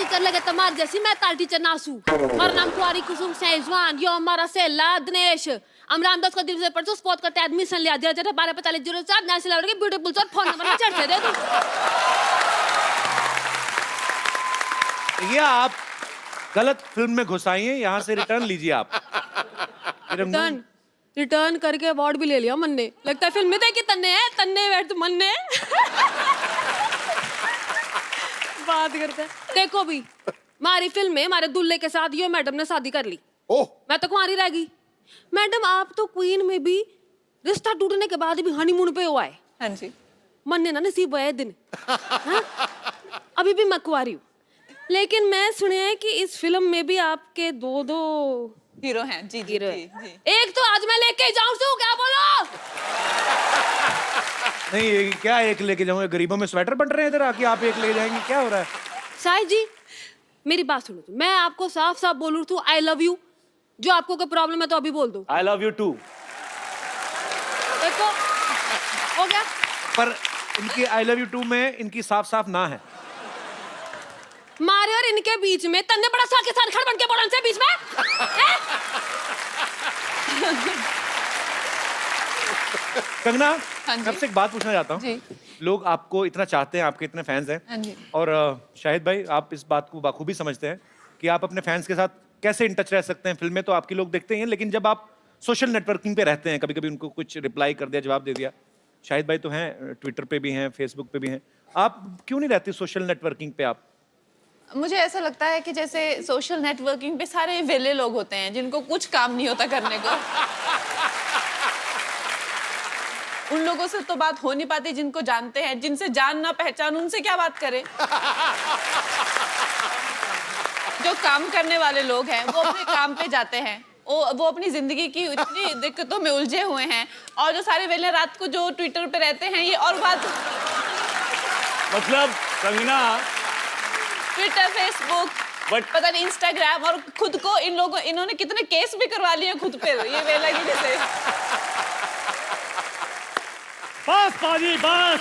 कर लगे तुम्हारे जैसी मैं ताल टीचर नासू मेरा नाम कुआरी कुसुम सेजवान यो हमारा सेला दिनेश हम रामदास का दिल से परसों स्पॉट करते एडमिशन लिया 124504 नेशनल लेवल के ब्यूटीफुल सर फोन नंबर में चढ़ दे तू ये आप गलत फिल्म में घुस आई हैं, यहाँ से रिटर्न लीजिए आप। रिटर्न करके अवार्ड भी ले लिया मन ने। लगता है फिल्म में देखी तन्ने है तन्ने बैठ मन ने बात करते हैं। देखो भी हमारी फिल्म में हमारे दूल्हे के साथ यो मैडम ने शादी कर ली। ओह मैं तो कुंवारी रह गई। मैडम आप तो क्वीन में भी रिश्ता टूटने के बाद भी हनीमून पे हुआ है। हाँ जी मन ने ना नसीब हुआ है दिन। हाँ? अभी भी मैं कुंवारी हूँ लेकिन मैं सुने हैं कि इस फिल्म में भी आपके दो हीरो हैं। जी जी हीरो जी, है। जी। एक तो आज मैं लेके जाऊं सू क्या बोलो नहीं ये क्या एक लेके जाऊंगा, गरीबों में स्वेटर बन रहे हैं इधर आके, आप एक ले जाएंगे, क्या हो रहा है? साहिद जी मेरी बात सुनो तो मैं आपको साफ साफ बोलूं तो आई लव यू। जो आपको कोई प्रॉब्लम है तो अभी बोल दो। I love you too. देखो हो गया। पर इनकी आई लव यू टू में इनकी साफ साफ ना है। मारे और इनके बीच में तन्ने बड़ा सा के साथ खड़ बन के बोलन से बीच में कंगना हाँ जी। मैं आपसे एक बात पूछना चाहता हूँ। जी। लोग आपको इतना चाहते हैं, आपके इतने फैंस हैं। हाँ जी। और शाहिद भाई आप इस बात को बखूबी समझते हैं कि आप अपने फैंस के साथ कैसे इन टच रह सकते हैं। फिल्में तो आपकी लोग देखते ही हैं, लेकिन जब आप सोशल नेटवर्किंग पे रहते हैं, कभी कभी उनको कुछ रिप्लाई कर दिया, जवाब दे दिया। शाहिद भाई तो हैं, ट्विटर पे भी हैं, फेसबुक पे भी हैं, आप क्यों नहीं रहती सोशल नेटवर्किंग पे? आप मुझे ऐसा लगता है कि जैसे सोशल नेटवर्किंग पे सारे वेले लोग होते हैं जिनको कुछ काम नहीं होता करने को। उन लोगों से तो बात हो नहीं पाती जिनको जानते हैं, जिनसे जान ना पहचान उनसे क्या बात करें। जो काम करने वाले लोग हैं वो अपने काम पे जाते हैं, वो अपनी जिंदगी की इतनी दिक्कतों में उलझे हुए हैं। और जो सारे वेले रात को जो ट्विटर पे रहते हैं ये और बात। मतलब कंगना ट्विटर फेसबुक पता नहीं इंस्टाग्राम और खुद को इन्होंने कितने केस भी करवा लिए खुद पे ये वेला की से। बस पाजी बस।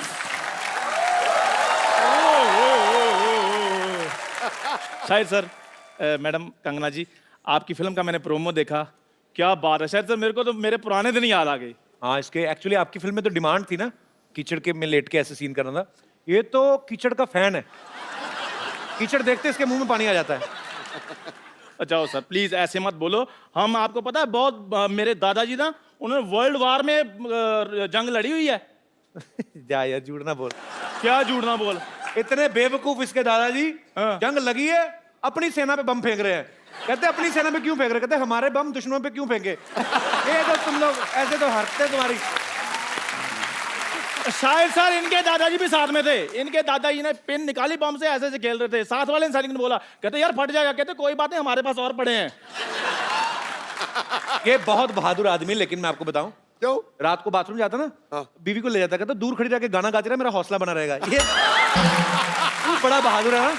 शाहिद सर, मैडम कंगना जी, आपकी फिल्म का मैंने प्रोमो देखा, क्या बात है। शाहिद सर मेरे को तो मेरे पुराने दिन याद आ गए। हाँ, इसके एक्चुअली आपकी फिल्म में तो डिमांड थी ना कीचड़ के में लेट के ऐसे सीन करना था। ये तो कीचड़ का फैन है, कीचड़ देखते इसके मुंह में पानी आ जाता है। अच्छा सर प्लीज ऐसे मत बोलो। हम आपको पता है बहुत मेरे दादाजी ना उन्होंने वर्ल्ड वार में जंग लड़ी हुई है। जा यार झूठ ना बोल। क्या झूठ ना बोल। इतने बेवकूफ इसके दादाजी। हाँ। जंग लगी है, अपनी सेना पे बम फेंक रहे हैं। कहते अपनी सेना पे क्यों फेंक रहे? कहते हमारे बम दुश्मनों पे क्यों फेंके? ये तो तुम लोग ऐसे तो हरते तुम्हारी। शायद सर इनके दादाजी भी साथ में थे। इनके दादाजी ने पिन निकाली बम से ऐसे खेल रहे थे। साथ वाले सैनिक ने बोला, कहते यार फट जाएगा। कहते कोई बात नहीं हमारे पास और पड़े हैं। ये बहुत बहादुर आदमी, लेकिन मैं आपको बताऊं, क्यों? रात को बाथरूम जाता ना, बीवी को ले जाता, कहता दूर खड़ी जाके गाना गाती रहा, मेरा हौसला बना रहेगा। ये बड़ा बहादुर है ना।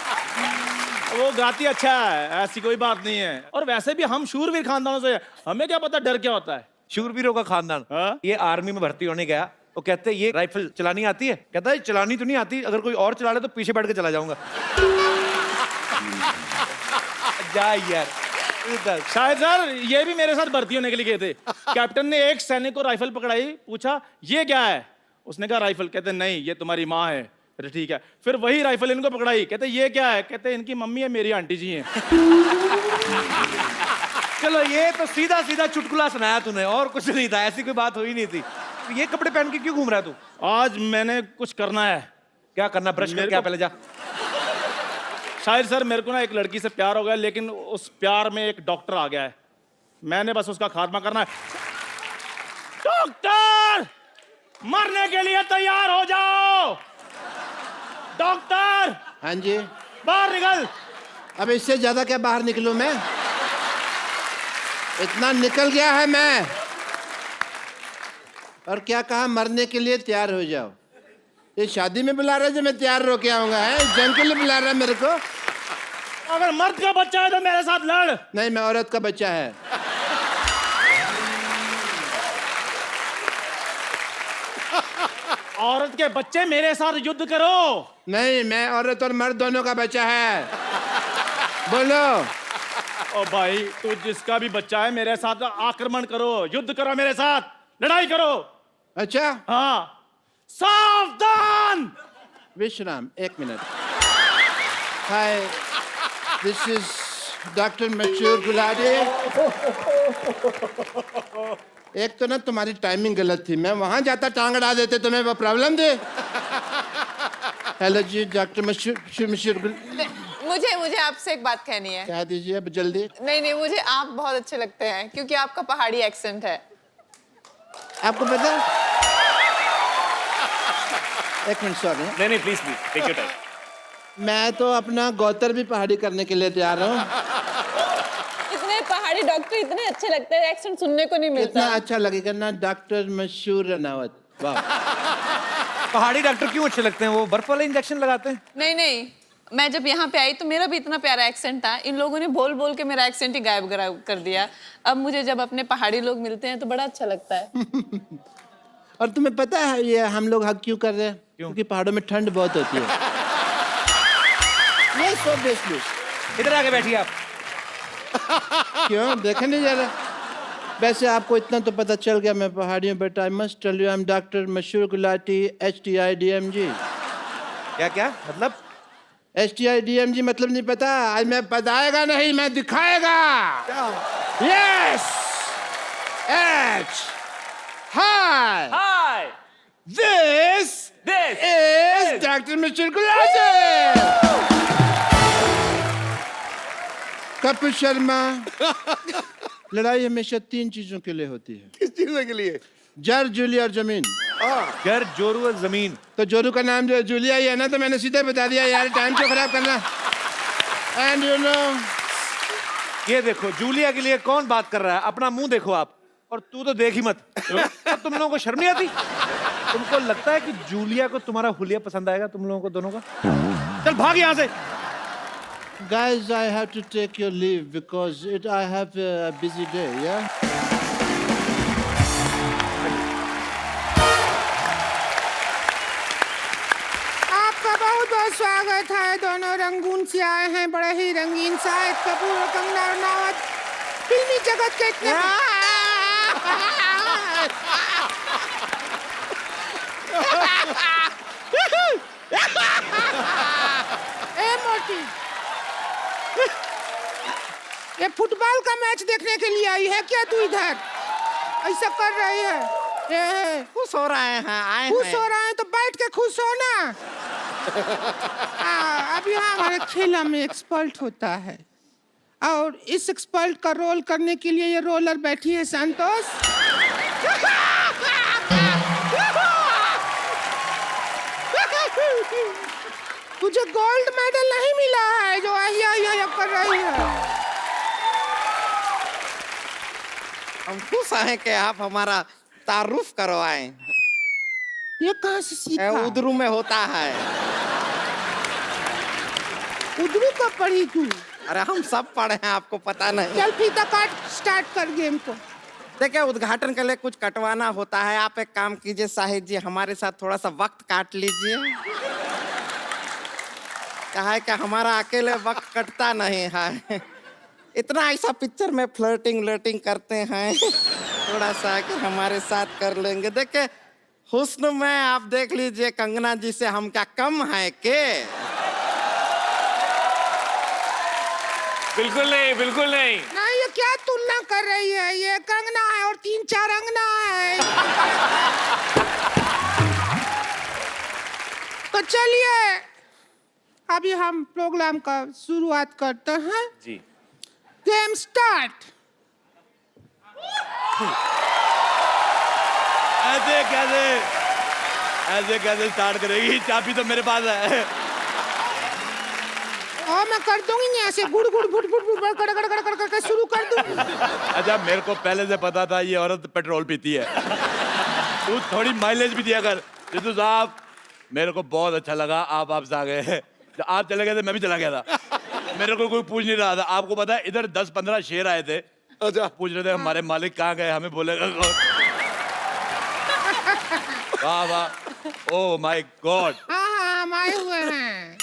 वो गाती अच्छा है, ऐसी कोई बात नहीं है। और वैसे भी हम शूरवीर खानदानों से, हमें क्या पता डर क्या होता है। शूरवीरों का खानदान। हाँ? ये आर्मी में भर्ती होने गया, वो कहते ये राइफल चलानी आती है? कहता है चलानी तो नहीं आती, अगर कोई और चला ले तो पीछे बैठ के चला जाऊंगा। जा यार। शायद सर ये भी मेरे साथ भर्ती होने के लिए गए थे। कैप्टन ने एक सैनिक को राइफल पकड़ाई, पूछा ये क्या है? उसने कहा राइफल। कहते नहीं ये तुम्हारी माँ है। अरे ठीक है। फिर वही राइफल इनको पकड़ाई, कहते ये क्या है? कहते इनकी मम्मी है, मेरी आंटी जी हैं। चलो ये तो सीधा सीधा चुटकुला सुनाया तूने, और कुछ नहीं था, ऐसी कोई बात हुई नहीं थी। ये कपड़े पहन के क्यों घूम रहा है तू? आज मैंने कुछ करना है। क्या करना? ब्रश कर क्या पहले जा। शायद सर मेरे को ना एक लड़की से प्यार हो गया, लेकिन उस प्यार में एक डॉक्टर आ गया है। मैंने बस उसका खात्मा करना है। डॉक्टर मरने के लिए तैयार हो जाओ। डॉक्टर हाँ जी। बाहर निकल। अब इससे ज्यादा क्या बाहर निकलूं मैं? इतना निकल गया है मैं। और क्या कहा? मरने के लिए तैयार हो जाओ। ये शादी में बुला रहा है जो मैं तैयार होके आऊंगा? है जंग के लिए बुला रहा है मेरे को? अगर मर्द का बच्चा है तो मेरे साथ लड़। नहीं, मैं औरत का बच्चा है। औरत के बच्चे मेरे साथ युद्ध करो। नहीं, मैं औरत और मर्द दोनों का बच्चा है। बोलो। ओ भाई, तू जिसका भी बच्चा है, मेरे साथ आक्रमण करो, युद्ध करो मेरे साथ, लड़ाई करो। अच्छा, हाँ, सावधान। विश्राम, 1 minute. Hi, this is doctor Mashoor Gulati. एक तो ना तुम्हारी टाइमिंग गलत थी, मैं वहां जाता टांग अड़ा देते, तुम्हें वो प्रॉब्लम दे। हेलो जी, डॉक्टर मशहूर मुझे आपसे एक बात कहनी है। कह दीजिए अब जल्दी। नहीं, मुझे आप बहुत अच्छे लगते हैं क्योंकि आपका पहाड़ी एक्सेंट है। आपको पता है? 1 मिनट, सॉरी। नहीं, प्लीज टेक योर टाइम। मैं तो अपना गौतर भी पहाड़ी करने के लिए तैयार हूँ। इतने पहाड़ी डॉक्टर इतने अच्छे लगते हैं, एक्सेंट सुनने को नहीं मिलता। इतना अच्छा लगेगा ना, डॉक्टर मशहूर रनावत। वाह। पहाड़ी डॉक्टर क्यों अच्छे लगते हैं? वो बर्फ वाले इंजेक्शन लगाते हैं? नहीं, मैं जब यहाँ पे आई तो मेरा भी इतना प्यारा एक्सेंट था, इन लोगों ने बोल बोल के मेरा एक्सेंट ही गायब कर दिया। अब मुझे जब अपने पहाड़ी लोग मिलते हैं तो बड़ा अच्छा लगता है। और तुम्हें पता है ये हम लोग हक क्यों कर रहे हैं? क्योंकि पहाड़ों में ठंड बहुत होती है। ये सो बेसली। इधर आके बैठिए आप। क्यों देखे नहीं जा रहा? वैसे आपको इतना तो पता चल गया मैं पहाड़ियों, but I must tell you I am doctor Mashoor Gulati HTIDMG। क्या मतलब? HTIDMG मतलब नहीं पता? आज मैं बताएगा नहीं, मैं दिखाएगा। Yes, H hi hi, this this is doctor Mashoor Gulati. Kapil Sharma. लड़ाई हमेशा 3 चीजों के लिए होती है। किस चीज़ के लिए? जर, जूली और जमीन। घर, जोरू और जमीन। तो जोरू का नाम जो है जूलिया ही है ना, तो मैंने सीधे बता दिया यार, टाइम क्यों खराब करना। एंड यू नो, ये देखो, जूलिया के लिए कौन बात कर रहा है? अपना मुंह देखो आप, और तू तो देख ही मत। अब तुम लोगों को शर्म नहीं आती? तुमको लगता है कि जूलिया को तुम्हारा हुलिया पसंद आएगा? तुम लोगों को दोनों का? चल भाग यहाँ से। guys, I have to take your leave because I have a busy day, yeah? आपका बहुत बहुत स्वागत है। दोनों रंगून से आए हैं, बड़े ही रंगीन। शाहिद कपूर और कंगना रनावत फिल्मी जगत के इतने ए मोटी, ये फुटबॉल का मैच देखने के लिए आई है क्या तू इधर? ऐसा कर रही है? खुश हो रहे हैं, आए खुश हैं। हो रहे हैं तो बैठ के खुश हो ना। अब यहाँ हमारे खेला में एक्सपर्ट होता है, और इस एक्सपर्ट का रोल करने के लिए ये रोलर बैठी है संतोष। तुझे गोल्ड मेडल नहीं मिला है जो आहिया कर रही है। हम खुश हैं कि आप हमारा तारुफ करवाएं। ये कहाँ से सीखा? उधरू में होता है। उधरू का पढ़ी तू? अरे हम सब पढ़े हैं, आपको पता नहीं। चल फीता काट, स्टार्ट कर गेम को। देखिए, उद्घाटन के लिए कुछ कटवाना होता है। आप एक काम कीजिए शाहिद जी, हमारे साथ थोड़ा सा वक्त काट लीजिए। कहा है कि हमारा अकेले वक्त कटता नहीं है। इतना ऐसा पिक्चर में फ्लर्टिंग करते हैं, थोड़ा सा आकर हमारे साथ कर लेंगे। देखिए, हुस्न में आप देख लीजिए कंगना जी से हम क्या कम है के? बिल्कुल नहीं, बिल्कुल नहीं। नहीं, ये क्या तुलना कर रही है? ये कंगना है और 3-4 अंगना है। तो चलिए अभी हम प्रोग्राम का शुरुआत करते हैं। जी। Game start. ऐसे कैसे स्टार्ट करेगी? चाबी तो मेरे पास है। और मैं कर दूंगी ऐसे गुड़ गुड़ फुट फुट फुट कर कर कर कर करके शुरू कर दूंगी। अच्छा, मेरे को पहले से पता था ये औरत पेट्रोल पीती है। तू थोड़ी माइलेज भी दिया कर। जितू साहब, मेरे को बहुत अच्छा लगा आप आपसे आ गए। जब आप चले गए थे मैं भी चला गया था। मेरे को कोई पूछ नहीं रहा था। आपको पता है इधर 10-15 शेर आए थे। अच्छा, पूछ रहे थे हमारे मालिक कहाँ गए, हमें बोलेगा कौन? वाह वाह, ओह माय गॉड। हाँ हम आए हुए हैं।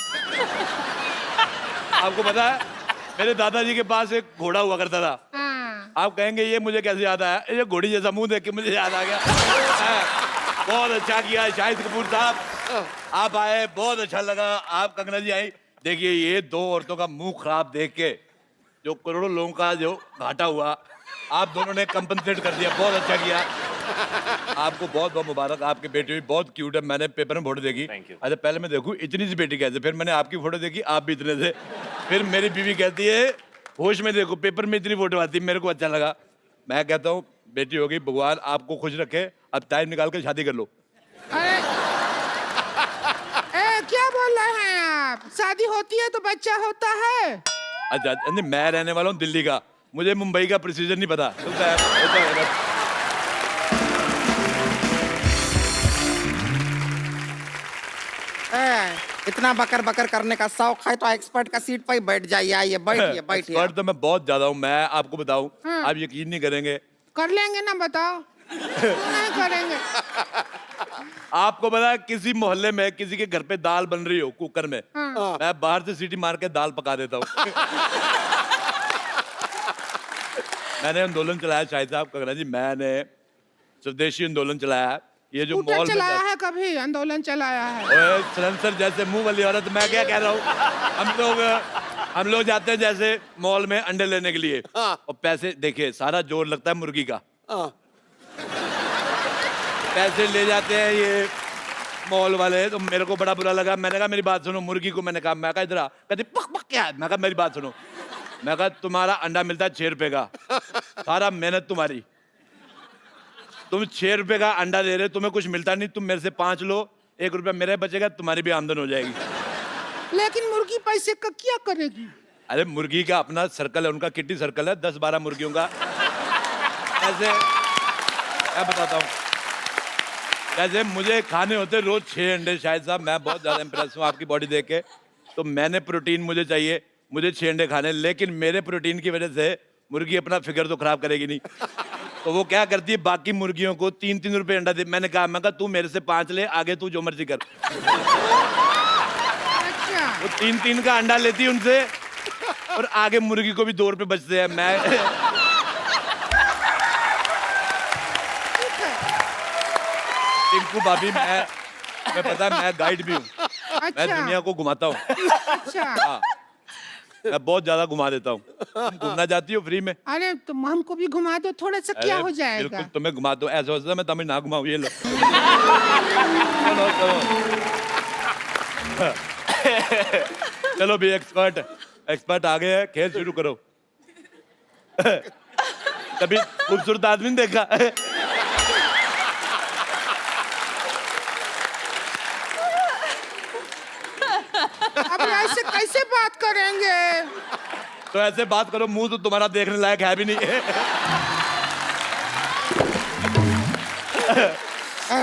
आपको पता है मेरे दादाजी के पास एक घोड़ा हुआ करता था। हाँ। आप कहेंगे ये मुझे कैसे याद आया? ये घोड़ी जैसा मुंह देख के मुझे याद आ गया। बहुत अच्छा किया शाहिद कपूर साहब, आप आए, बहुत अच्छा लगा। आप कंगना जी आई। देखिए ये दो औरतों का मुंह खराब देख के जो करोड़ों लोगों का जो घाटा हुआ, आप दोनों ने कंपनसेट कर दिया। बहुत अच्छा किया, आपको बहुत बहुत मुबारक। आपकी बेटी भी बहुत क्यूट है। मैंने पेपर में फोटो देखी। अच्छा पहले मैं देखूं इतनी सी बेटी कैसे, फिर मैंने आपकी फोटो देखी, आप भी इतने थे। फिर मेरी बीवी कहती है होश में देखो, पेपर में इतनी फोटो आती है। मेरे को अच्छा लगा। मैं कहता हूँ बेटी होगी, भगवान आपको खुश रखे। अब टाइम निकाल के शादी कर लो। अरे क्या बोल रहे हैं आप? शादी होती है तो बच्चा होता है। अच्छा नहीं, मैं रहने वाला हूँ दिल्ली का, मुझे मुंबई का प्रोसीजर नहीं पता। होता है। इतना बकर बकर करने का शौक है तो एक्सपर्ट का सीट पर ही बैठ जाइए। आइए बैठिए बैठिए। एक्सपर्ट तो मैं बहुत ज्यादा हूँ। मैं आपको बताऊँ, आप यकीन नहीं करेंगे। कर लेंगे ना, बताओ। क्यों नहीं करेंगे? आपको पता है किसी मोहल्ले में किसी के घर पे दाल बन रही हो कुकर में, मैं बाहर से सीटी मार के दाल पका देता हूँ। मैंने आंदोलन चलाया शाहिद साहब, कंगना जी, मैंने स्वदेशी आंदोलन चलाया है। ये जो स्कूटर मॉल चलाया है, कभी आंदोलन चलाया है? ओए सलेंसर जैसे मुंह वाली औरत, मैं क्या कह रहा हूँ। हम लोग जाते हैं जैसे मॉल में अंडे लेने के लिए, और पैसे देखिए सारा जोर लगता है मुर्गी का। पैसे ले जाते हैं ये मॉल वाले, तो मेरे को बड़ा बुरा लगा। मैंने कहा मेरी बात सुनो, मुर्गी को मैंने कहा, मैं कहा इधर आ, कहती पक पक क्या है? मैं कहा मेरी बात सुनो, मैं कहा तुम्हारा अंडा मिलता है 6 रुपए का, सारा मेहनत तुम्हारी, तुम 6 रुपए का अंडा दे रहे, तुम्हें कुछ मिलता नहीं, तुम मेरे से 5 लो, 1 रुपया मेरे बचेगा, तुम्हारी भी आमदन हो जाएगी। लेकिन मुर्गी पैसे का क्या करेगी? अरे मुर्गी का अपना सर्कल है, उनका किट्टी सर्कल है, 10-12 मुर्गियों का। ऐसे मैं बताता हूँ, जैसे मुझे खाने होते रोज 6 अंडे। शायद साहब मैं बहुत ज्यादा इंप्रेस हूँ आपकी बॉडी देख के, तो मैंने प्रोटीन मुझे चाहिए, मुझे 6 अंडे खाने, लेकिन मेरे प्रोटीन की वजह से मुर्गी अपना फिगर तो खराब करेगी नहीं, तो वो क्या करती है बाकी मुर्गियों को 3-3 रुपए अंडा दे। मैंने कहा तू मेरे से 5 ले, आगे तू जो मर्जी कर। अच्छा। वो 3-3 का अंडा लेती है उनसे, और आगे मुर्गी को भी 2 रुपए बचते हैं। मैं टिंकू भाभी, मैं पता है मैं गाइड भी हूँ। मैं अच्छा। दुनिया को घुमाता हूँ। अच्छा। हाँ, मैं बहुत ज्यादा घुमा देता हूँ। तुम घूमना चाहती हो फ्री में? अरे तो हमको भी घुमा दो, थोड़ा सा क्या अरे, हो जाएगा? बिल्कुल तुम्हें घुमा दो। ऐसा होता है मैं तुम्हें ना घुमाऊँ, ये लो। चलो चलो भी एक्सपर्ट आ गए हैं, खेल शुरू करो। कभी खूबसूरत आदमी नहीं देखा? अब ऐसे कैसे बात करेंगे? तो ऐसे बात करो, मुंह तो तुम्हारा देखने लायक है भी नहीं है।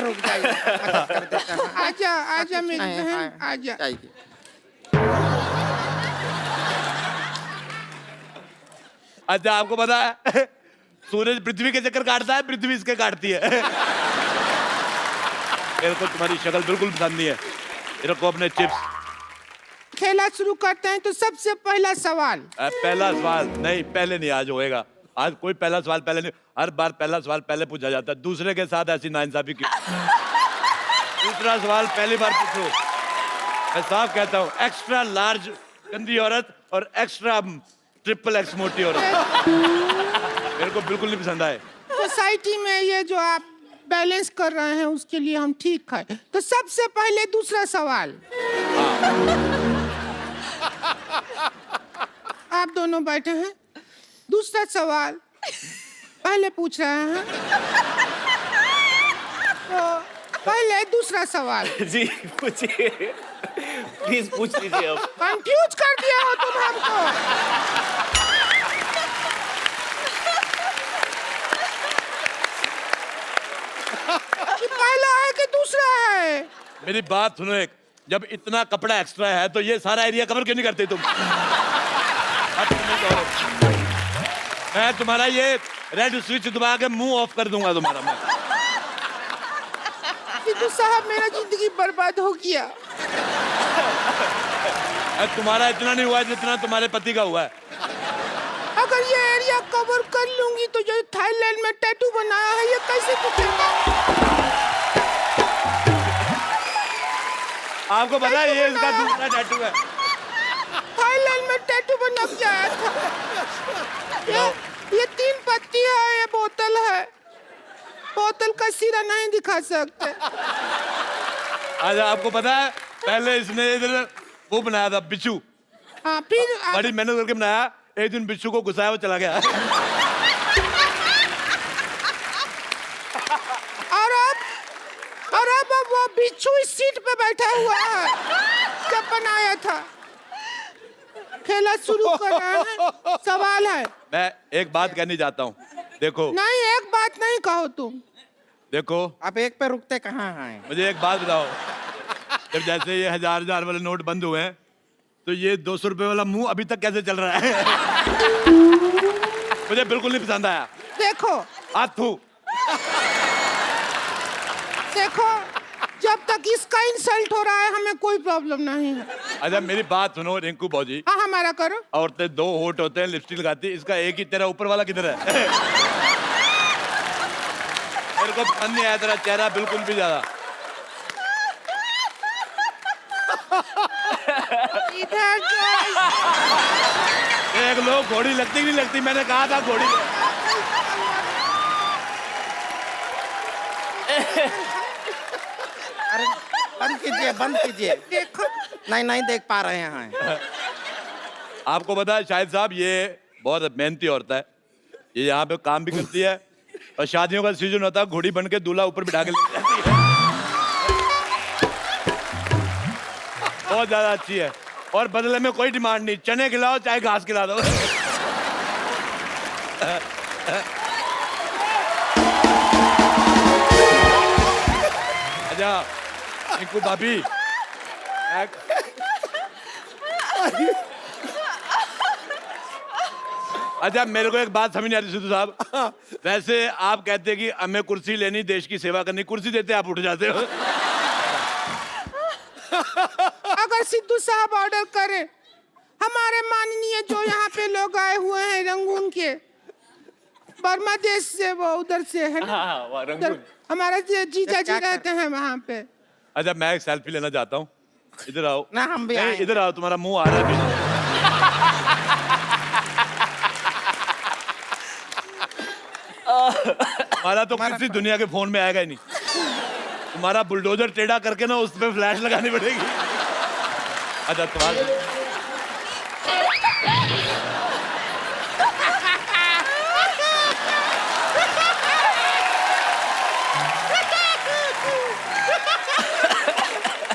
रुक जाइए, मदद कर देते हैं। आजा आजा मेरी बहन, आजा। जाइए। अच्छा आपको पता है सूरज पृथ्वी के चक्कर काटता है, पृथ्वी इसके काटती है। मेरे को तुम्हारी शक्ल बिल्कुल पसंद नहीं है। मेरे को अपने चिप्स। खेला शुरू करते हैं, तो सबसे पहला सवाल। पहला सवाल नहीं, पहले नहीं, आज होएगा। आज कोई पहला सवाल पहले नहीं, हर बार पहला सवाल पहले पूछा जाता है। दूसरे के साथ ऐसी नाइंसाफी क्यों? दूसरा सवाल पहली बार पूछो। मैं साफ कहता हूँ, एक्स्ट्रा लार्ज गंदी औरत और एक्स्ट्रा XXX मोटी औरत मेरे को बिल्कुल नहीं पसंद आए। सोसाइटी में ये जो आप बैलेंस कर रहे हैं उसके लिए हम ठीक है। तो सबसे पहले दूसरा सवाल। आप दोनों बैठे हैं, दूसरा सवाल पहले पूछ रहे हैं, तो पहले दूसरा सवाल। जी पूछिए, प्लीज पूछ लीजिए अब। कंफ्यूज कर दिया हो तुम हमको। कि पहला है कि दूसरा है? मेरी बात सुनो, एक जब इतना कपड़ा एक्स्ट्रा है तो ये सारा एरिया कवर क्यों नहीं करते तुम? मैं तुम्हारा ये रेड स्विच दबा के मुंह ऑफ कर दूंगा तुम्हारा मैं। कि तो साहब मेरा जिंदगी बर्बाद हो गया। तुम्हारा इतना नहीं हुआ है जितना तुम्हारे पति का हुआ है। अगर ये एरिया कवर कर लूंगी तो जो थाईलैंड में टैटू बनाया है ये कैसे दिखेगा? आपको पता है ये इसका दूसरा टैटू है। थाईलैंड में टैटू बना के आया था। ये 3 पत्ती है, ये बोतल है। बोतल का सिरा नहीं दिखा सकते। अच्छा आपको पता है पहले इसने इधर वो बनाया था बिच्छू, हाँ फिर बड़ी मेहनत करके बनाया, एक दिन बिच्छू को घुसाया वो चला गया। और अब वो बिच्छू इस सीट पे बैठा हुआ है जब बनाया था। खेला शुरू कर रहा है। सवाल है। मैं एक बात कहनी चाहता हूँ, देखो नहीं एक बात नहीं कहो तुम। देखो आप एक पे रुकते कहाँ हैं? मुझे एक बात बताओ, जब जैसे ये 1000 वाले नोट बंद हुए हैं तो ये 200 रुपए वाला मुंह अभी तक कैसे चल रहा है? मुझे बिल्कुल नहीं पसंद आया। देखो हाथू देखो, जब तक इसका इंसल्ट हो रहा है हमें कोई प्रॉब्लम नहीं है। अच्छा मेरी बात सुनो रिंकू भौजी, हाँ हमारा करो। औरतें 2 होठ होते हैं, लिपस्टिक लगाती है, इसका एक ही तेरा ऊपर वाला किधर है? मेरे को पसंद नहीं आया तेरा चेहरा बिल्कुल भी ज्यादा। इधर एक लोग घोड़ी लगती कि नहीं लगती, मैंने कहा था घोड़ी है। अरे बंद कीजिए, बंद कीजिए। देखो नहीं देख पा रहे हैं। आपको पता है शाहिद साहब ये बहुत मेहनती औरत है, ये यहाँ पे काम भी करती है और शादियों का सीजन होता है घोड़ी बन के दूल्हा ऊपर बिठा के ले जाती है। बहुत ज्यादा अच्छी है और बदले में कोई डिमांड नहीं, चने खिलाओ चाहे घास खिला दो। अच्छा रिंकू भाभी, अच्छा मेरे को एक बात समझ नहीं आती सिद्धू साहब, वैसे आप कहते हैं कि हमें कुर्सी लेनी, देश की सेवा करनी, कुर्सी देते आप उठ जाते हो। अगर सिद्धू साहब ऑर्डर करे, हमारे माननीय जो यहाँ पे लोग आए हुए हैं रंगून के, बर्मा देश से, वो उधर से है ना, उधर हमारा जीजा जी रहते हैं वहाँ पे। अच्छा मैं एक सेल्फी लेना चाहता हूँ, इधर आओ। ना हम भी नहीं, आएंगे। इधर आओ, तुम्हारा मुंह आ रहा है बीच में। हमारा तो किसी दुनिया के फोन में आएगा ही नहीं, तुम्हारा बुलडोजर टेढ़ा करके ना उस पे फ्लैश लगानी पड़ेगी। अच्छा तुम्हारा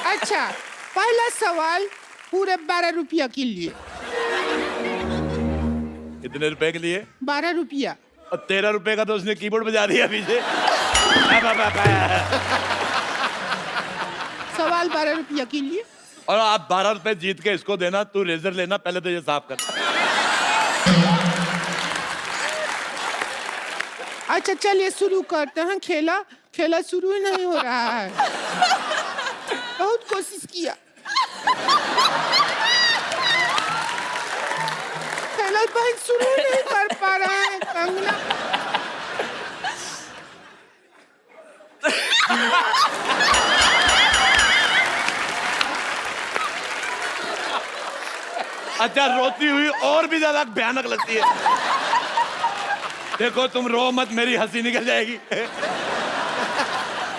अच्छा पहला सवाल पूरे 12 रुपया के लिए। कितने रुपए के लिए? 12 रुपया। और 13 रुपए का तो उसने कीबोर्ड बजा दिया पीछे। सवाल 12 रुपया के लिए। और आप 12 रुपए जीत के इसको देना, तू रेजर लेना, पहले तो ये साफ कर। अच्छा चलिए शुरू करते हैं। खेला खेला शुरू ही नहीं हो रहा है। बहुत कोशिश किया, खेला भाई शुरू ही नहीं कर पा रहा है। कंगना अच्छा रोती हुई और भी ज्यादा भयानक लगती है। देखो तुम रो मत, मेरी हंसी निकल जाएगी।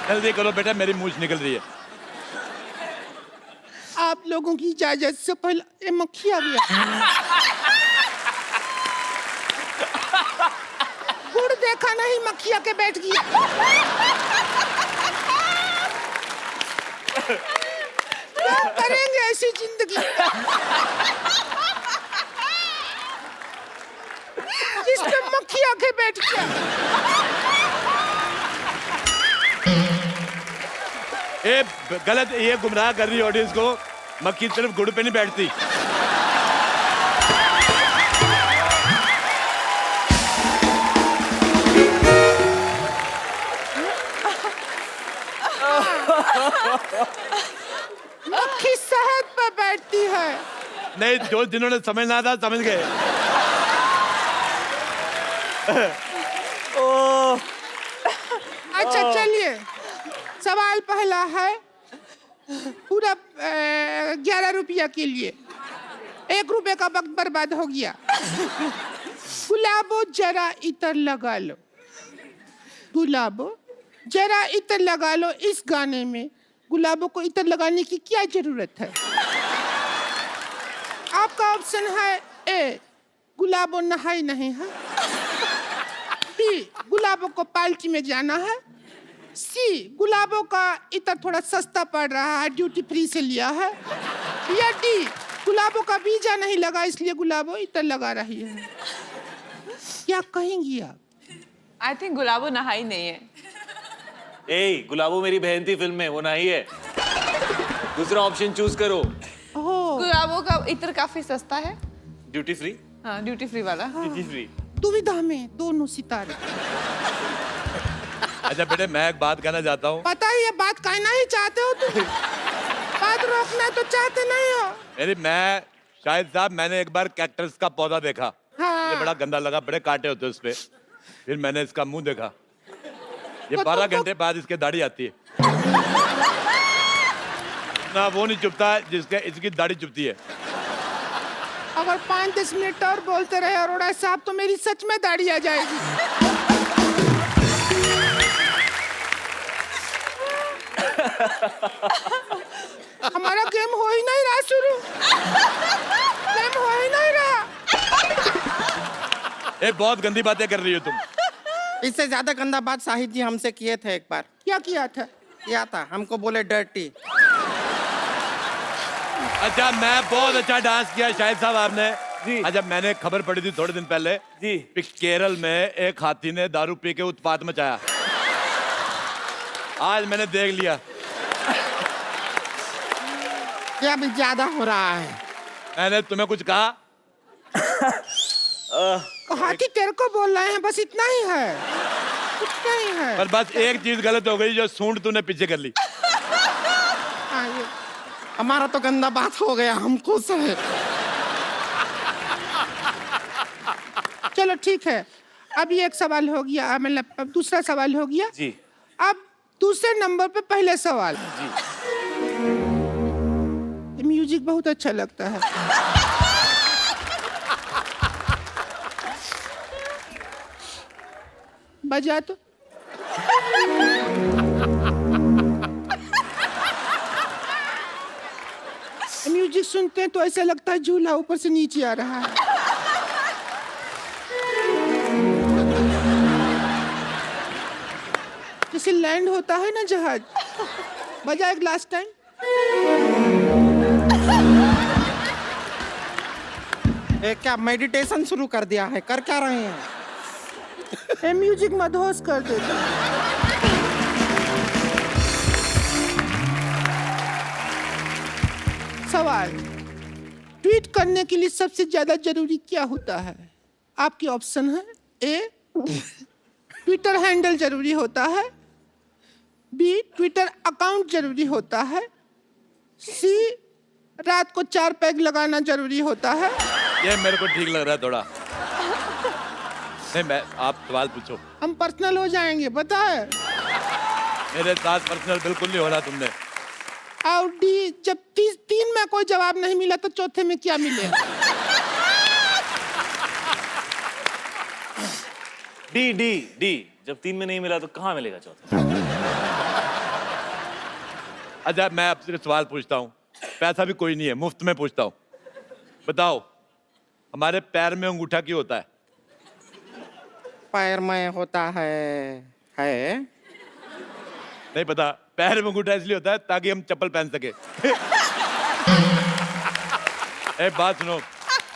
जल्दी करो बेटा, मेरी मूंछ निकल रही है। आप लोगों की इजाजत से पहले ये मक्खी आ गया। गुड़ देखा नहीं, मक्खिया के बैठ गया। क्या करेंगे ऐसी जिंदगी जिसमें मक्खिया के बैठ गया। ये गलत, ये गुमराह कर रही है ऑडियंस को। मक्खी सिर्फ गुड़ पे नहीं बैठती। मक्खी शहद पे बैठती है। नहीं, जो जिन्होंने समझना था समझ गए। अच्छा चलिए, सवाल पहला है पूरा 11 रुपया के लिए। 1 रुपए का वक्त बर्बाद हो गया। गुलाबो जरा इतर लगा लो, गुलाबो जरा इतर लगा लो। इस गाने में गुलाबों को इतर लगाने की क्या जरूरत है? आपका ऑप्शन है ए, गुलाबो नहाई नहीं है। बी, गुलाबों को पार्टी में जाना है। सी, गुलाबों का इतर थोड़ा सस्ता पड़ रहा है, ड्यूटी फ्री से लिया है। या डी, गुलाबों का वीजा नहीं लगा इसलिए गुलाबों इतर लगा रही है। क्या कहेंगी आप? आई थिंक गुलाबो नहाई नहीं है। ए, गुलाबो मेरी बहन थी फिल्म में, वो नहीं है। दूसरा ऑप्शन चूज करो। ओह, गुलाबो का इत्र काफी सस्ता है। Duty free. हाँ, ड्यूटी फ्री वाला। Duty free. दुविधा में दोनों सितारे। अच्छा बेटे, मैं एक बात कहना चाहता हूँ। पता है ये बात कहना ही चाहते हो तुम, बात रोकना तो चाहते नहीं हो। मेरी मैं शाहिद साहब, मैंने एक बार कैक्टस का पौधा देखा। हाँ। ये बड़ा गंदा लगा, बड़े कांटे होते उस पे। फिर मैंने इसका मुंह देखा। ये तो 12 तुमको- घंटे बाद इसके दाढ़ी आती है ना, वो नहीं चुभता जिसके इसकी दाढ़ी चुभती है। अगर 5-10 मिनट और बोलते रहे अरोड़ा साहब तो मेरी सच में दाढ़ी आ जाएगी। हमारा गेम हो ही नहीं रहा शुरू, गेम हो ही नहीं रहा। ये बहुत गंदी बातें कर रही हो तुम। इससे ज्यादा गंदा बात शाहिद जी हमसे किए थे एक बार। क्या किया था? किया था, हमको बोले डर्टी। अच्छा, मैं बहुत अच्छा डांस किया शाहिद साहब आपने। जी। अच्छा, मैंने खबर पड़ी थी थोड़े दिन पहले जी। कि केरल में एक हाथी ने दारू पी के उत्पात मचाया। आज मैंने देख लिया। क्या भी ज्यादा हो रहा है? मैंने तुम्हें कुछ कहा? हाथी तेरे को बोल रहे हैं, बस इतना ही है, कुछ नहीं है। पर बस एक चीज गलत हो गई, जो सूंड तूने पीछे कर ली। हाँ, ये हमारा तो गंदा बात हो गया, हम खुश हैं। चलो ठीक है, अभी एक सवाल हो गया, मतलब अब दूसरा सवाल हो गया। जी। अब दूसरे नंबर पे पहले सवाल। म्यूजिक बहुत अच्छा लगता है। बजा तो। म्यूजिक सुनते हैं तो ऐसा लगता है झूला ऊपर से नीचे आ रहा है। जैसे लैंड होता है ना जहाज। बजा एक लास्ट टाइम। क्या मेडिटेशन शुरू कर दिया है? कर क्या रहे हैं? ये म्यूजिक मदहोश कर देता है। सवाल, ट्वीट करने के लिए सबसे ज्यादा जरूरी क्या होता है? आपके ऑप्शन है ए, ट्विटर हैंडल जरूरी होता है। बी, ट्विटर अकाउंट जरूरी होता है। सी, रात को 4 पैग लगाना जरूरी होता है। ये मेरे को ठीक लग रहा है थोड़ा। नहीं, मैं आप सवाल पूछो। हम पर्सनल हो जाएंगे, पता है। मेरे साथ पर्सनल बिल्कुल नहीं होना तुमने। और डी, जब 3 में कोई जवाब नहीं मिला तो चौथे में क्या मिलेगा? D D D. जब 3 में नहीं मिला तो कहाँ मिलेगा चौथा? अच्छा, मैं आपसे सवाल पूछता हूँ, पैसा भी कोई नहीं है, मुफ्त में पूछता हूँ। बताओ, हमारे पैर में अंगूठा क्यों होता है? पैर में होता है? नहीं पता? पैर में अंगूठा इसलिए होता है ताकि हम चप्पल पहन सके। एक बात सुनो,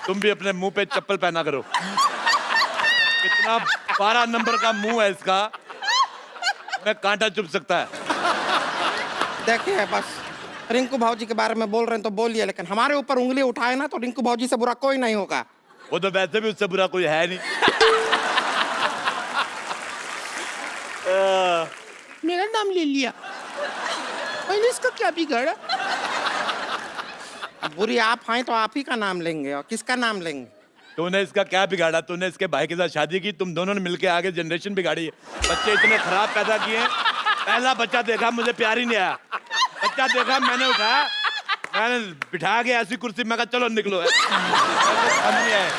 तुम भी अपने मुंह पे चप्पल पहना करो। कितना 12 नंबर का मुंह है इसका, मैं कांटा चुभ सकता है। देखिए, बस रिंकू भाजी के बारे में बोल रहे हैं तो बोलिए, लेकिन हमारे ऊपर उंगली उठाए ना तो रिंकू भाजी से बुरा कोई नहीं होगा। वो तो वैसे भी उससे बुरा कोई है नहीं। मेरा नाम ले लिया, मैंने इसका क्या बिगाड़ा? अब बुरी आप हैं तो आप ही का नाम लेंगे, और किसका नाम लेंगे? तूने इसका क्या बिगाड़ा? तूने इसके भाई के साथ शादी की, तुम दोनों ने मिलके आगे जनरेशन बिगाड़ी है। बच्चे इतने खराब पैदा किए हैं। पहला बच्चा देखा, मुझे प्यार ही नहीं आया। बच्चा देखा, मैंने उठाया, मैंने बिठा के ऐसी कुर्सी, मैं कहा चलो निकलो। नहीं आए।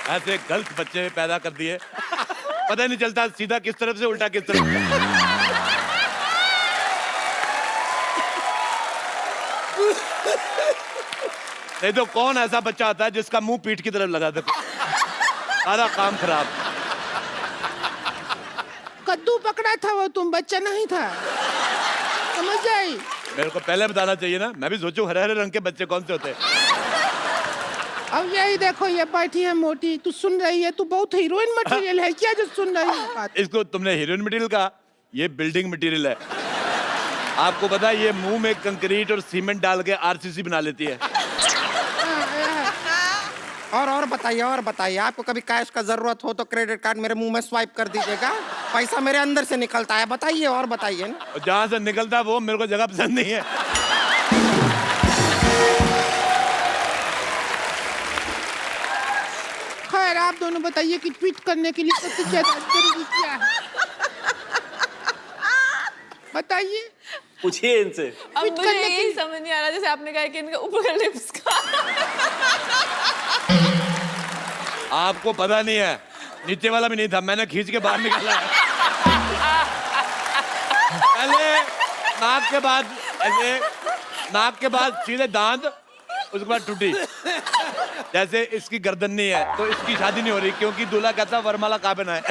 ऐसे गलत बच्चे पैदा कर दिए, पता ही नहीं चलता सीधा किस तरफ से उल्टा किस तरफ से। नहीं तो कौन ऐसा बच्चा आता है जिसका मुंह पीठ की तरफ लगा दे? सारा काम खराब। कद्दू पकड़ा था वो, तुम बच्चा नहीं था, समझ आई? मेरे को पहले बताना चाहिए ना, मैं भी सोचूं हरे हरे रंग के बच्चे कौन से होते हैं। अब यही देखो, ये बैठी है मोटी, तू सुन रही है? तू बहुत हीरोइन मटेरियल है क्या जो सुन रही है बात? इसको तुमने हीरोइन मटेरियल कहा, ये बिल्डिंग मटेरियल है। आपको पता है ये मुंह में कंक्रीट और सीमेंट डाल के आरसीसी बना लेती है। और बताइए, आपको कभी कैश का जरूरत हो तो क्रेडिट कार्ड मेरे मुंह में स्वाइप कर दीजिएगा, पैसा मेरे अंदर से निकलता है। बताइए और बताइए ना। और जहां से निकलता है वो मेरे को जगह पसंद नहीं है। खैर आप दोनों बताइए कि ट्वीट करने के लिए सबसे ज्यादा जरूरी क्या है? बताइए। पूछिए इनसे। अब ट्वीट मुझे करने यही की- समझ नहीं आ रहा, जैसे आपने कहा कि इनका ऊपर का लिप्स का आपको पता नहीं है, नीचे वाला भी नहीं था, मैंने खींच के बाहर निकाला है। पहले नाक के बाद ऐसे, नाक के बाद सीधे दांत, उसके बाद टूटी। जैसे इसकी गर्दन नहीं है तो इसकी शादी नहीं हो रही, क्योंकि दूल्हा कहता वरमाला कहाँ पहना है।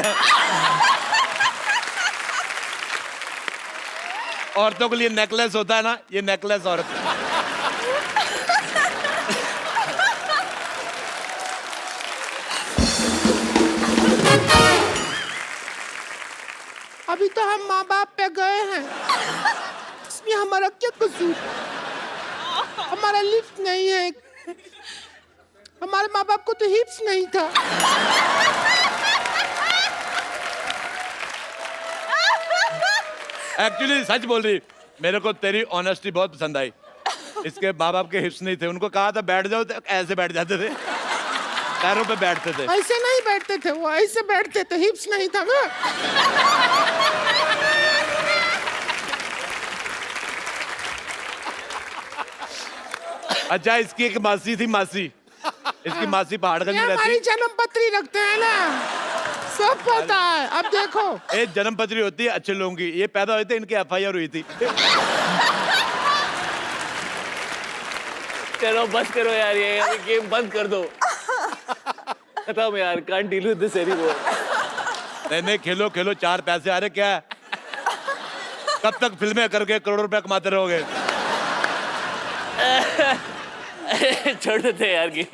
औरतों के लिए नेकलेस होता है ना, ये नेकलेस औरत। अभी तो हम माँ बाप पे गए हैं, इसमें हमारा क्या कसूर? हमारा लिफ्ट नहीं है, हमारे माँ बाप को तो हिप्स नहीं था। एक्चुअली सच बोल रही, मेरे को तेरी ऑनेस्टी बहुत पसंद आई। इसके माँ बाप के हिप्स नहीं थे, उनको कहा था बैठ जाओ तो ऐसे बैठ जाते थे, पैरों पे बैठते थे। ऐसे नहीं बैठते थे वो, ऐसे बैठते थे, हिप्स नहीं था ना। अच्छा, इसकी एक मासी थी, मासी, इसकी मासी पहाड़गंज ये में हमारी रहती। जन्म पत्री रखते हैं ना, सब पता है। अब देखो, एक जन्म पत्री होती है अच्छे लोगों की, ये पैदा हुए थे, इनकी एफआईआर हुई थी। चलो बस करो यार, ये गेम बंद कर दो। खत्म यार, can't deal with this anymore. नहीं खेलो खेलो, 4 पैसे आ रहे, क्या है? कब तक फिल्में करके करोड़ों रुपए कमाते रहोगे? छोड़ देते यार गेम।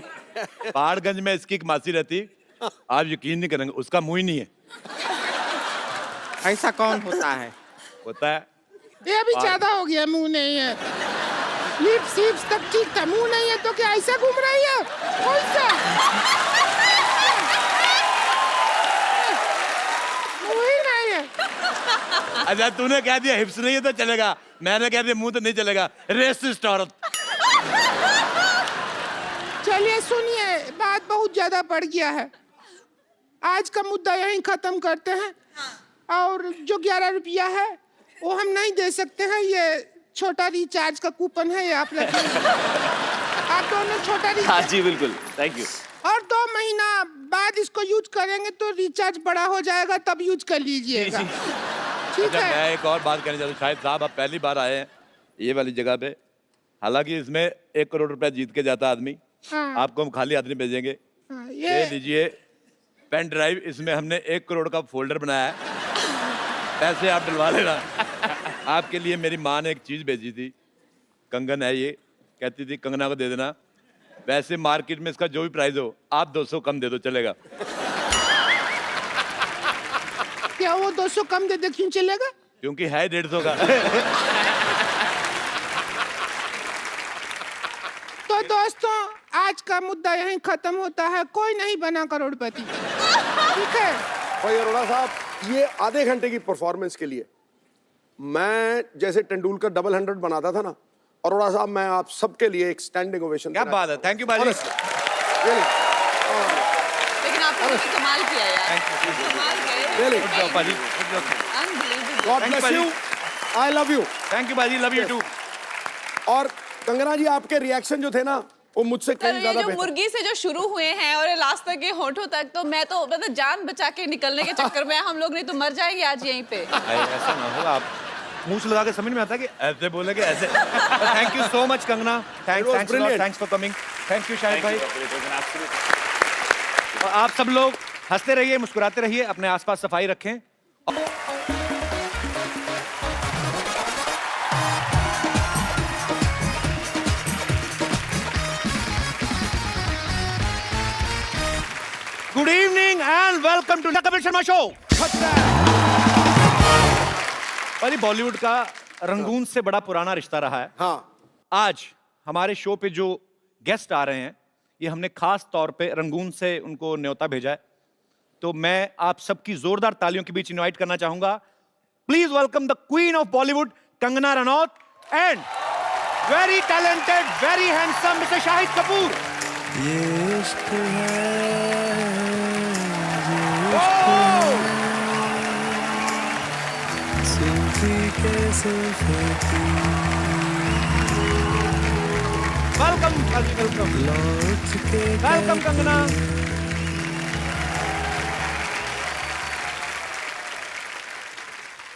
पहाड़गंज में इसकी एक मासी रहती, आप यकीन नहीं करेंगे, उसका मुंह ही नहीं है। ऐसा कौन होता है? होता है। ये अभी ज्यादा हो गया, मुंह नहीं है। लिप्स हिप्स तक ठीक था, मुंह नहीं है तो क्या ऐसा घूम रही है? कौन सा मुंह ही नहीं है? अच्छा, तूने कह दिया हिप्स नहीं है तो चलेगा, मैंने कह दिया मुंह तो नहीं चलेगा। रेसिस्ट औरत। चलिए सुनिए, बात बहुत ज्यादा बढ़ गया है, आज का मुद्दा यहीं खत्म करते हैं। और जो 11 रुपया है वो हम नहीं दे सकते हैं, ये छोटा रिचार्ज का कूपन है, ये आप रखिए। आप दोनों छोटा हाँ रिचार्ज, जी बिल्कुल, थैंक यू। और 2 महीना बाद इसको यूज करेंगे तो रिचार्ज बड़ा हो जाएगा, तब यूज कर लीजिएगा, ठीक अच्छा, है? मैं एक और बात कहना चाहता हूँ। शायद साहब आप पहली बार आए हैं ये वाली जगह पे, हालांकि इसमें 1 करोड़ रुपया जीत के जाता आदमी, हाँ। आपको हम खाली आदमी भेजेंगे। हाँ, ये लीजिए पेन ड्राइव, इसमें हमने 1 करोड़ का फोल्डर बनाया है, पैसे आप डलवा लेना। आपके लिए मेरी माँ ने एक चीज भेजी थी, कंगन है ये, कहती थी कंगना को दे देना। वैसे मार्केट में इसका जो भी प्राइस हो, आप 200 कम दे दो चलेगा। क्या वो 200 कम दे दे, क्यों चलेगा? क्योंकि है 150 का। तो दोस्तों, आज का मुद्दा यहीं खत्म होता है, कोई नहीं बना करोड़पति, ठीक है? भाई अरोड़ा साहब, ये आधे घंटे की परफॉर्मेंस के लिए मैं जैसे तेंदुलकर डबल 100 बनाता था ना, अरोड़ा साहब, मैं आप सबके लिए एक स्टैंडिंग ओवेशन। क्या बात है, थैंक यू बाजी। लेकिन आपने भी कमाल किया यार, कमाल किया Really? Good job, बाजी। Unbelievable. God Thank you, bless you, I love you. Thank you बाजी, लव यू टू। और कंगना जी, आपके रिएक्शन जो थे ना, वो मुझसे सर, कहीं ये ज्यादा जो बेहतर। मुर्गी से जो शुरू हुए हैं और ये लास्ट तक के होठों तक, तो मैं तो मतलब जान बचा के निकलने के चक्कर में हम लोग नहीं तो मर जाएंगे आज यहीं पे। ऐसा ना हो, आप मुंह से लगा के समझ में आता है कि ऐसे बोलेंगे ऐसे। Thank you so much Kangana, thanks for coming. Thank you Shahid भाई। और आप सब लोग हंसते रहिए, मुस्कुराते रहिए, अपने आसपास सफाई रखें। Good evening and welcome to the Kapil Sharma show. भाई बॉलीवुड का रंगून से बड़ा पुराना रिश्ता रहा है। हाँ, आज हमारे शो पे जो गेस्ट आ रहे हैं, ये हमने खास तौर पे रंगून से उनको न्योता भेजा है। तो मैं आप सबकी जोरदार तालियों के बीच इनवाइट करना चाहूंगा। Please welcome the queen of Bollywood Kangana Ranaut and very talented, very handsome mister Shahid Kapoor. Welcome welcome Kangana.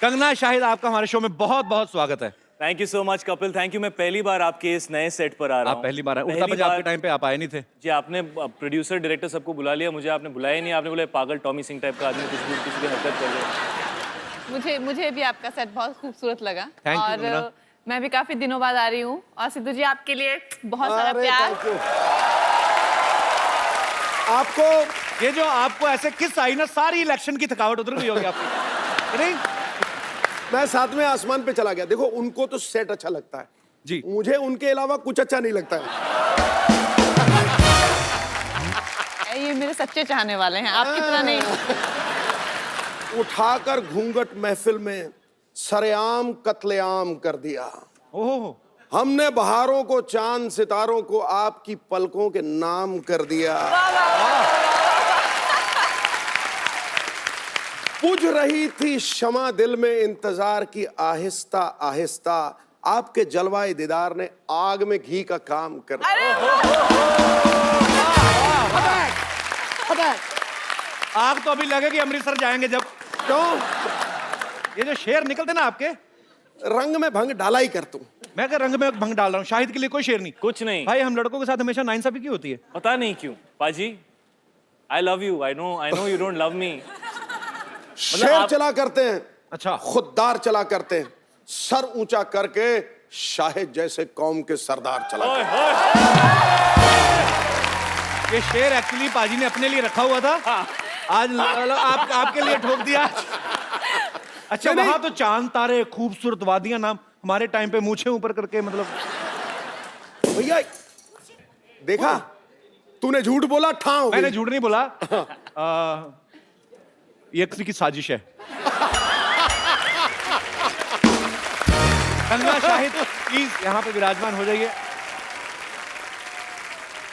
Kangana, Shahid, आपका हमारे शो में बहुत बहुत स्वागत है। Thank you so much Kapil, thank you. मैं पहली बार आपके इस नए सेट पर आ रहा हूँ। आप पहली बार आए, उड़ता पंजाब के टाइम पे आप आए नहीं थे। जी, आपने प्रोड्यूसर डायरेक्टर सबको बुला लिया, मुझे आपने बुलाया नहीं। आपने बोला पागल टॉमी सिंह टाइप का आदमी कुछ भी किसी की हरकत कर रहे। मुझे भी आपका सेट बहुत खूबसूरत लगा। Thank you, और कंगना। मैं भी काफी दिनों बाद आ रही हूँ, और सिद्धू जी आपके लिए बहुत सारा अरे प्यार। thank you। आपको ये जो आपको ऐसे किस आई ना, सारी इलेक्शन की थकावट उतर गई होगी आपकी, नहीं? मैं साथ में आसमान पे चला गया। देखो, उनको तो सेट अच्छा लगता है जी। मुझे उनके अलावा कुछ अच्छा नहीं लगता है। ये मेरे सच्चे चाहने वाले हैं, आपकी तरह नहीं। उठाकर घूंघट महफिल में सरेआम कत्लेआम कर दिया। ओहो, हमने बहारों को, चांद सितारों को आपकी पलकों के नाम कर दिया। बुझ रही थी शमा दिल में इंतजार की आहिस्ता आहिस्ता, आपके जलवाए दीदार ने आग में घी का काम कर दिया। आग तो अभी लगेगी अमृतसर जाएंगे जब। क्यों? ये जो शेर निकलते ना आपके, रंग में भंग डाला ही कर तू। मैं क्या रंग में भंग डाल रहा हूँ? शाहिद के लिए कोई शेर नहीं। कुछ नहीं भाई, हम लड़कों के साथ हमेशा नाइंसाफी क्यों होती है? पता नहीं क्यों पाजी। आई love you, I know you don't love me. शेर चला करते हैं, अच्छा, खुददार चला करते हैं, सर ऊंचा करके शाहिद जैसे कौम के सरदार चला करते हैं। ये शेर एक्चुअली पाजी ने अपने लिए रखा हुआ था। आज आपके लिए ठोक दिया। अच्छा, वहां तो चांद तारे, खूबसूरत वादियां, नाम हमारे टाइम पे मूछे ऊपर करके, मतलब भैया देखा, तूने झूठ बोला, ठाव मैंने झूठ नहीं बोला। ये किसी की साजिश है। कंगना, शाहिद, प्लीज यहाँ पे विराजमान हो जाइए।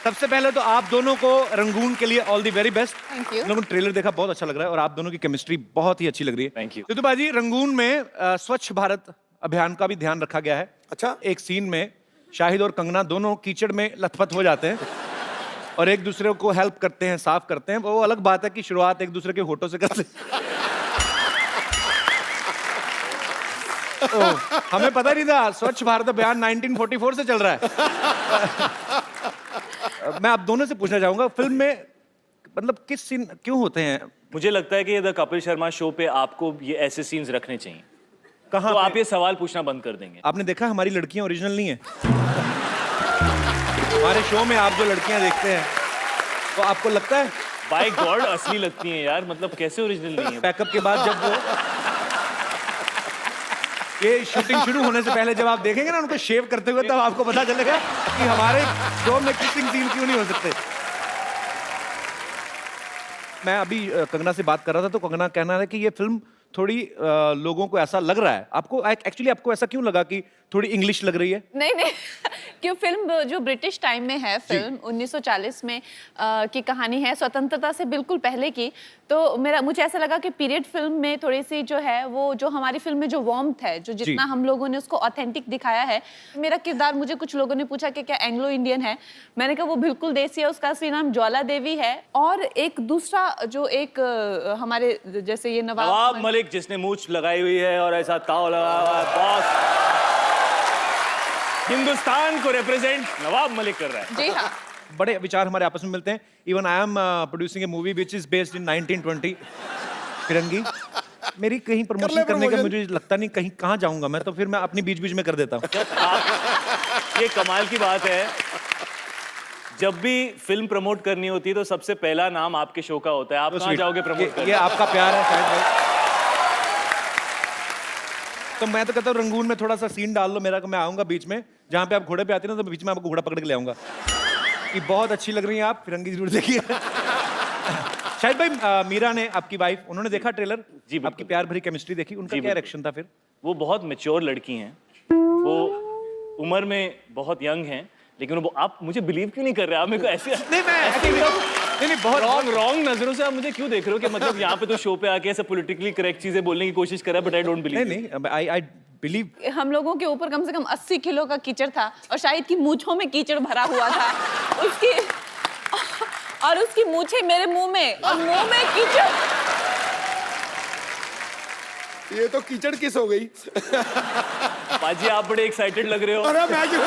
सबसे पहले तो आप दोनों को रंगून के लिए all the very best. Thank you. लोगों ने ट्रेलर देखा, बहुत अच्छा लग रहा है और आप दोनों की केमिस्ट्री बहुत ही अच्छी लग रही है। Thank you. सिद्धू बाजी, रंगून में स्वच्छ भारत अभियान का भी ध्यान रखा गया है। अच्छा। एक सीन में शाहिद और कंगना दोनों कीचड़ में लथपथ हो जाते हैं और एक दूसरे को हेल्प करते हैं, साफ करते हैं। वो अलग बात है कि शुरुआत एक दूसरे के होठों से करते हैं। हमें पता नहीं था स्वच्छ भारत अभियान 1944 से चल रहा है। मैं आप दोनों से पूछना चाहूंगा, फिल्म में मतलब किस सीन क्यों होते हैं? मुझे लगता है कि ये द कपिल शर्मा शो पे आपको ये ऐसे सीन्स रखने चाहिए। कहाँ तो पे? आप ये सवाल पूछना बंद कर देंगे। आपने देखा हमारी लड़कियां ओरिजिनल नहीं है। हमारे शो में आप जो लड़कियां देखते हैं, तो आपको लगता है बाय गॉड असली लगती हैं यार, मतलब कैसे ओरिजिनल नहीं है? पैकअप के बाद जब वो ये शूटिंग शुरू होने से पहले जब आप देखेंगे ना उनको शेव करते हुए, तब आपको पता चलेगा कि हमारे शो में किसिंग सीन क्यों नहीं हो सकते। मैं अभी कंगना से बात कर रहा था, तो कंगना कहना है कि ये फिल्म थोड़ी लोगों को ऐसा लग रहा है, आपको एक्चुअली आपको ऐसा क्यों लगा कि थोड़ी इंग्लिश लग रही है? नहीं नहीं क्यों फिल्म जो ब्रिटिश टाइम में है, फिल्म 1940 में की कहानी है, स्वतंत्रता से बिल्कुल पहले की। तो मुझे ऐसा लगा कि पीरियड फिल्म में थोड़ी सी जो है वो जो हमारी फिल्म में जो वार्मथ है, जो जितना हम लोगों ने उसको ऑथेंटिक दिखाया है। मेरा किरदार, मुझे कुछ लोगों ने पूछा कि क्या एंग्लो इंडियन है, मैंने कहा वो बिल्कुल देसी है, उसका असली नाम ज्वाला देवी है। और एक दूसरा जो एक हमारे जैसे ये नवाब मलिक जिसने मूछ लगाई हुई है और ऐसा ताव लगा हुआ है, बॉस हिंदुस्तान को रिप्रेजेंट नवाब मलिक कर रहा है। जी हाँ, बड़े विचार हमारे आपस में मिलते हैं। Even I am producing A movie which is based in 1920 फिरंगी। मेरी कहीं प्रमोशन करने का मुझे लगता नहीं, कहीं कहाँ जाऊंगा मैं, तो फिर मैं अपनी बीच बीच में कर देता हूँ। ये कमाल की बात है, जब भी फिल्म प्रमोट करनी होती है तो सबसे पहला नाम आपके शो का होता है। आप कहाँ जाओगे प्रमोट करने? ये आपका प्यार है शायद भाई। तो मैं तो कहता हूँ रंगून में थोड़ा सा सीन डाल लो मेरा, मैं आऊंगा बीच में, जहाँ पे आप घोड़े पे आते हैं ना, तो बीच में आपको घोड़ा पकड़ के ले आऊंगा। कि बहुत अच्छी लग रही है आप, फिरंगी जरूर देखिए। शायद भाई मीरा ने, आपकी वाइफ, उन्होंने देखा ट्रेलर जी, आपकी प्यार भरी केमिस्ट्री देखी, उनका क्या रिएक्शन था फिर? वो बहुत मैच्योर लड़की हैं, वो उम्र में बहुत यंग हैं, लेकिन वो आप मुझे बिलीव क्यों नहीं कर रहे? आप मेरे को ऐसे नहीं मैं नहीं बहुत रॉन्ग नजरों से आप मुझे क्यों देख रहे हो कि मतलब यहाँ पे तो शो पे आके ऐसे पॉलिटिकली करेक्ट चीजें बोलने की कोशिश कर रहा है, बट आई डोंट बिलीव। नहीं आई बिलीव। हम लोगों के ऊपर कम से कम 80 किलो का कीचड़ था और शाहिद की मूंछों में कीचड़ भरा हुआ था, उसकी मूंछें मेरे मुंह में और मुंह में कीचड़। ये तो कीचड़ किस हो गई? बाजी आप बड़े एक्साइटेड लग रहे हो। अरे मैं क्यों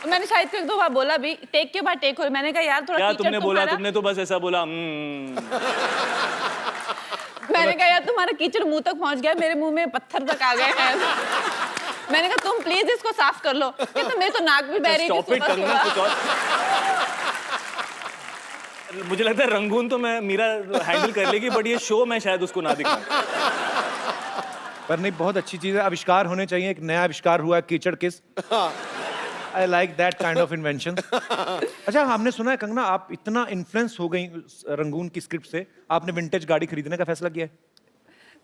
मैंने शाहिद को एक दो बार बोला भी, टेक के बाद टेक हो, मैंने कहा यार थोड़ा क्या कीचड़ तुमने बोला? तुम्हारा, तुमने तो बस ऐसा बोला मैंने कहा यार तुम्हारा कीचड़ मुंह तक पहुंच गया, मेरे मुंह में पत्थर तक आ गए हैं। मैंने कहा तुम प्लीज इसको साफ कर लो, कहते मेरे तो नाक भी बह रही थी स्टॉप इट, सुबह कंगना, कुछ सुबह। और मुझे लगता है रंगून तो मैं मीरा हैंडल कर लेगी, बट ये शो मैं शायद उसको ना दिखाऊं। पर नहीं, बहुत अच्छी चीज है, आविष्कार होने चाहिए। एक नया आविष्कार हुआ है कीचड़ किस। I like that kind of invention. अच्छा, हमने सुना है कंगना आप इतना इन्फ्लुएंस हो गई रंगून की स्क्रिप्ट से, आपने विंटेज गाड़ी खरीदने का फैसला किया है?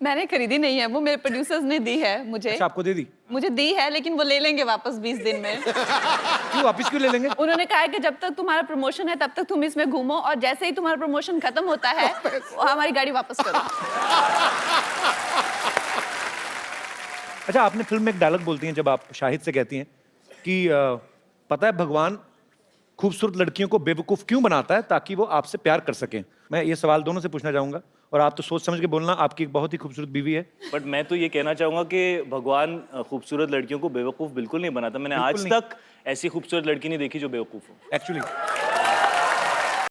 मैंने खरीदी नहीं है, वो मेरे प्रोड्यूसर्स ने दी है मुझे। अच्छा, आपको दे दी? मुझे दी है, लेकिन वो ले लेंगे वापस 20 दिन में। क्यों वापस क्यों ले लेंगे? उन्होंने कहा है कि जब तक तुम्हारा प्रमोशन है तब तक तुम इसमें घूमो, और जैसे ही तुम्हारा प्रमोशन खत्म होता है हमारी गाड़ी वापस करो। अच्छा, आपने फिल्म में एक डायलॉग बोलती हैं जब आप शाहिद से कहती हैं कि पता है भगवान खूबसूरत लड़कियों को बेवकूफ़ क्यों बनाता है? ताकि वो आपसे प्यार कर सकें। मैं ये सवाल दोनों से पूछना चाहूंगा, और आप तो सोच समझ के बोलना, आपकी एक बहुत ही खूबसूरत बीवी है। बट मैं तो ये कहना चाहूंगा कि भगवान खूबसूरत लड़कियों को बेवकूफ बिल्कुल नहीं बनाता। मैंने आज तक ऐसी खूबसूरत लड़की नहीं देखी जो बेवकूफ हो। एक्चुअली